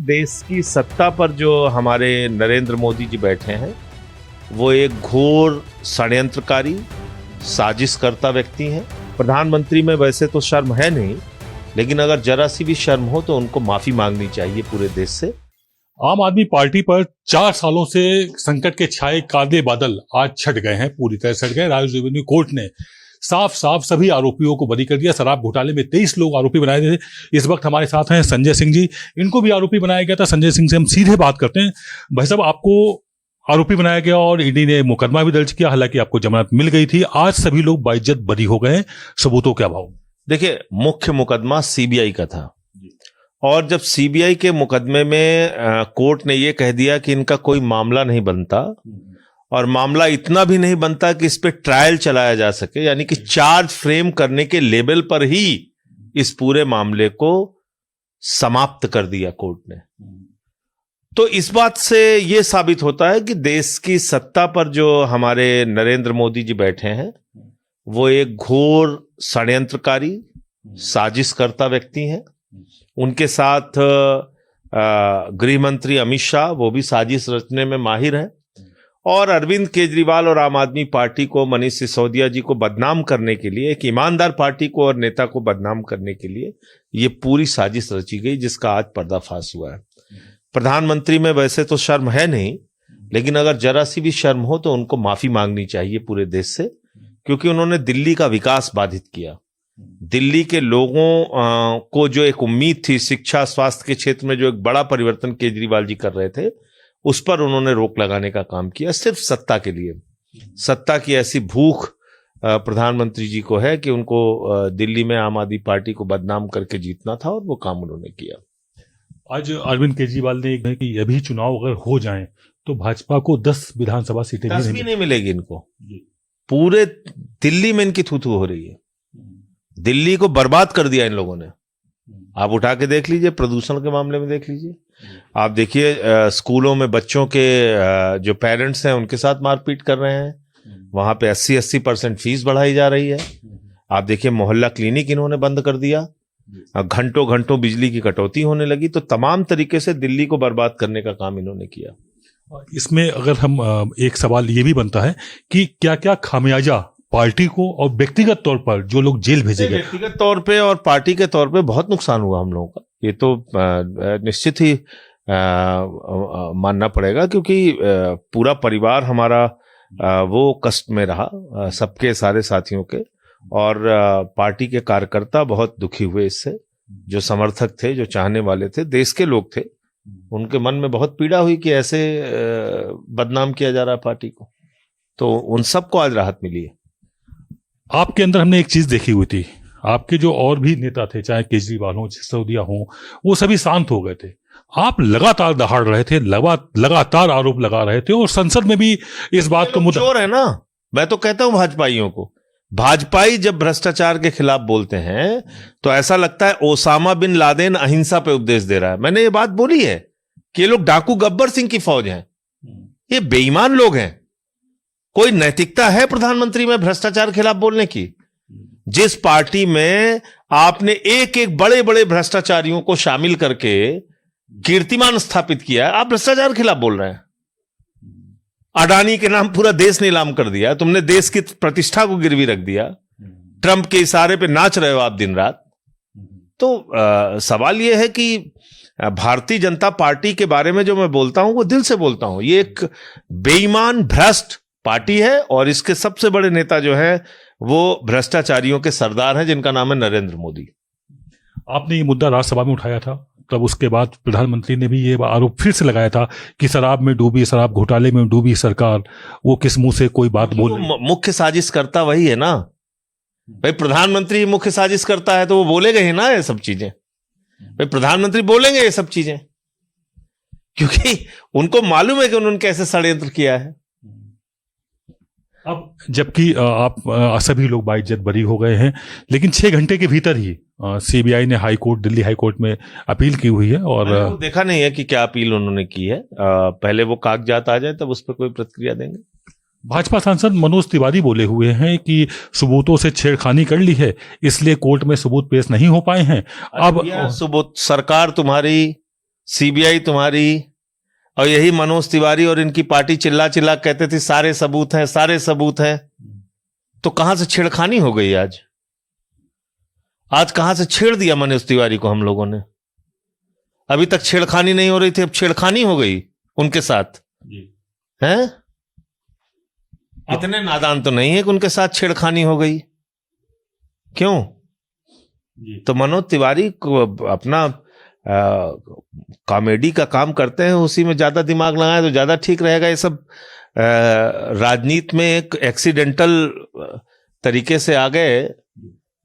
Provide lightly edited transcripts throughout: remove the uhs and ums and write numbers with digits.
देश की सत्ता पर जो हमारे नरेंद्र मोदी जी बैठे हैं वो एक घोर षड्यंत्रकारी साजिशकर्ता व्यक्ति हैं। प्रधानमंत्री में वैसे तो शर्म है नहीं, लेकिन अगर जरा सी भी शर्म हो तो उनको माफी मांगनी चाहिए पूरे देश से। आम आदमी पार्टी पर 4 सालों से संकट के छाए काले बादल आज छट गए हैं, पूरी तरह छट गए। राज्य रेवेन्यू कोर्ट ने साफ साफ सभी आरोपियों को बरी कर दिया। शराब घोटाले में 23 लोग आरोपी बनाए थे। इस वक्त हमारे साथ हैं संजय सिंह जी, इनको भी आरोपी बनाया गया था। संजय सिंह से हम सीधे बात करते हैं। भाई साहब, आपको आरोपी बनाया गया और ईडी ने मुकदमा भी दर्ज किया, हालांकि आपको जमानत मिल गई थी। आज सभी लोग बाइज्जत बरी हो गए हैं, सबूतों के अभाव। देखिए, मुख्य मुकदमा सीबीआई का था और जब सीबीआई के मुकदमे में कोर्ट ने यह कह दिया कि इनका कोई मामला नहीं बनता और मामला इतना भी नहीं बनता कि इस पे ट्रायल चलाया जा सके, यानी कि चार्ज फ्रेम करने के लेवल पर ही इस पूरे मामले को समाप्त कर दिया कोर्ट ने, तो इस बात से यह साबित होता है कि देश की सत्ता पर जो हमारे नरेंद्र मोदी जी बैठे हैं वो एक घोर षड्यंत्रकारी साजिशकर्ता व्यक्ति हैं। उनके साथ गृह मंत्री अमित शाह, वो भी साजिश रचने में माहिर हैं। और अरविंद केजरीवाल और आम आदमी पार्टी को, मनीष सिसोदिया जी को बदनाम करने के लिए, एक ईमानदार पार्टी को और नेता को बदनाम करने के लिए ये पूरी साजिश रची गई, जिसका आज पर्दाफाश हुआ है। प्रधानमंत्री में वैसे तो शर्म है नहीं, लेकिन अगर जरा सी भी शर्म हो तो उनको माफी मांगनी चाहिए पूरे देश से, क्योंकि उन्होंने दिल्ली का विकास बाधित किया। दिल्ली के लोगों को जो एक उम्मीद थी, शिक्षा स्वास्थ्य के क्षेत्र में जो एक बड़ा परिवर्तन केजरीवाल जी कर रहे थे, उस पर उन्होंने रोक लगाने का काम किया, सिर्फ सत्ता के लिए। सत्ता की ऐसी भूख प्रधानमंत्री जी को है कि उनको दिल्ली में आम आदमी पार्टी को बदनाम करके जीतना था और वो काम उन्होंने किया। आज अरविंद केजरीवाल ने कहा कि अभी चुनाव अगर हो जाएं तो भाजपा को 10 विधानसभा सीटें 10 भी नहीं मिलेगी इनको। पूरे दिल्ली में इनकी थू-थू हो रही है। दिल्ली को बर्बाद कर दिया इन लोगों ने। आप उठा के देख लीजिए, प्रदूषण के मामले में देख लीजिए, आप देखिए स्कूलों में बच्चों के जो पेरेंट्स हैं उनके साथ मारपीट कर रहे हैं, वहां पे 80% फीस बढ़ाई जा रही है। आप देखिए मोहल्ला क्लिनिक इन्होंने बंद कर दिया, घंटों घंटों बिजली की कटौती होने लगी। तो तमाम तरीके से दिल्ली को बर्बाद करने का काम इन्होंने किया। इसमें अगर हम एक सवाल ये भी बनता है कि क्या क्या खामियाजा पार्टी को और व्यक्तिगत तौर पर जो लोग जेल भेजे गए, व्यक्तिगत तौर पे और पार्टी के तौर पे बहुत नुकसान हुआ हम लोगों का, ये तो निश्चित ही मानना पड़ेगा, क्योंकि पूरा परिवार हमारा वो कष्ट में रहा, सबके सारे साथियों के, और पार्टी के कार्यकर्ता बहुत दुखी हुए इससे। जो समर्थक थे, जो चाहने वाले थे, देश के लोग थे, उनके मन में बहुत पीड़ा हुई कि ऐसे बदनाम किया जा रहा है पार्टी को, तो उन सबको आज राहत मिली है। आपके अंदर हमने एक चीज देखी हुई थी, आपके जो और भी नेता थे, चाहे केजरीवाल हो, सिसोदिया हो, वो सभी शांत हो गए थे। आप लगातार दहाड़ रहे थे, लगातार आरोप लगा रहे थे, और संसद में भी इस बात को मुद्दा चोर है ना। मैं तो कहता हूं भाजपाइयों को, भाजपाई जब भ्रष्टाचार के खिलाफ बोलते हैं तो ऐसा लगता है ओसामा बिन लादेन अहिंसा पे उपदेश दे रहा है। मैंने ये बात बोली है कि ये लोग डाकू गब्बर सिंह की फौज हैं, ये बेईमान लोग हैं। कोई नैतिकता है प्रधानमंत्री में भ्रष्टाचार के खिलाफ बोलने की? जिस पार्टी में आपने एक एक बड़े बड़े भ्रष्टाचारियों को शामिल करके कीर्तिमान स्थापित किया, आप भ्रष्टाचार के खिलाफ बोल रहे हैं। अडानी के नाम पूरा देश नीलाम कर दिया, तुमने देश की प्रतिष्ठा को गिरवी रख दिया, ट्रंप के इशारे पे नाच रहे हो आप दिन रात। तो सवाल यह है कि भारतीय जनता पार्टी के बारे में जो मैं बोलता हूं वो दिल से बोलता हूं। ये एक बेईमान भ्रष्ट पार्टी है और इसके सबसे बड़े नेता जो है वो भ्रष्टाचारियों के सरदार हैं, जिनका नाम है नरेंद्र मोदी। आपने ये मुद्दा राज्यसभा में उठाया था, तब उसके बाद प्रधानमंत्री ने भी ये आरोप फिर से लगाया था कि शराब में डूबी, शराब घोटाले में डूबी सरकार, वो किस मुंह से कोई बात बोल रही? मुख्य साजिश करता वही है ना भाई। प्रधानमंत्री मुख्य साजिश करता है तो वो बोलेगा ही ना ये सब चीजें। भाई प्रधानमंत्री बोलेंगे ये सब चीजें, क्योंकि उनको मालूम है कि उन्होंने कैसे षड्यंत्र किया है। अब जबकि आप सभी लोग बाइज्जत बरी हो गए हैं, लेकिन 6 घंटे के भीतर ही सीबीआई ने दिल्ली हाई कोर्ट में अपील की हुई है। और देखा नहीं है कि क्या अपील उन्होंने की है। पहले वो कागजात आ जाए तब उस पर कोई प्रतिक्रिया देंगे। भाजपा सांसद मनोज तिवारी बोले हुए हैं कि सबूतों से छेड़खानी कर ली है, इसलिए कोर्ट में सबूत पेश नहीं हो पाए हैं। अब सबूत सरकार तुम्हारी सीबीआई तुम्हारी, और यही मनोज तिवारी और इनकी पार्टी चिल्ला चिल्ला कहते थे सारे सबूत हैं, सारे सबूत हैं। तो कहां से छेड़खानी हो गई आज? आज कहां से छेड़ दिया मनोज तिवारी को हम लोगों ने? अभी तक छेड़खानी नहीं हो रही थी, अब छेड़खानी हो गई उनके साथ हैं? इतने नादान तो नहीं है कि उनके साथ छेड़खानी हो गई। क्यों? तो मनोज तिवारी को अपना कॉमेडी का काम करते हैं, उसी में ज्यादा दिमाग लगाए तो ज्यादा ठीक रहेगा। ये सब राजनीति में एक एक्सीडेंटल तरीके से आ गए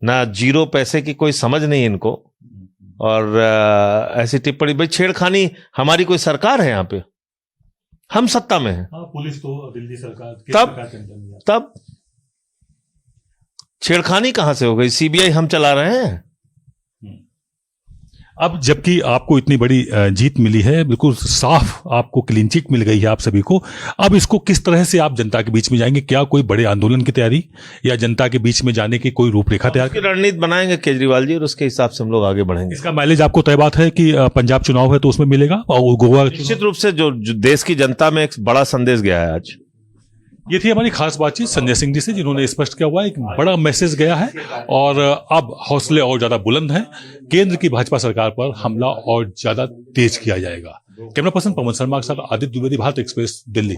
ना, जीरो पैसे की कोई समझ नहीं इनको। और ऐसी टिप्पणी, भाई छेड़खानी, हमारी कोई सरकार है यहाँ पे? हम सत्ता में हैं। पुलिस तो दिल्ली सरकार तब छेड़खानी कहां से हो गई? सीबीआई हम चला रहे हैं। अब जबकि आपको इतनी बड़ी जीत मिली है, बिल्कुल साफ आपको क्लीन चिट मिल गई है आप सभी को, अब इसको किस तरह से आप जनता के बीच में जाएंगे? क्या कोई बड़े आंदोलन की तैयारी या जनता के बीच में जाने की कोई रूपरेखा तैयार? रणनीति बनाएंगे केजरीवाल जी, और उसके हिसाब से हम लोग आगे बढ़ेंगे। इसका माइलेज आपको तय बात है कि पंजाब चुनाव है तो उसमें मिलेगा, और गोवा निश्चित रूप से जो देश की जनता में एक बड़ा संदेश गया है आज। ये थी हमारी खास बातचीत संजय सिंह जी से, जिन्होंने स्पष्ट किया हुआ है एक बड़ा मैसेज गया है और अब हौसले और ज्यादा बुलंद हैं। केंद्र की भाजपा सरकार पर हमला और ज्यादा तेज किया जाएगा। कैमरा पर्सन पवन शर्मा के साथ आदित्य द्विवेदी, भारत एक्सप्रेस, दिल्ली।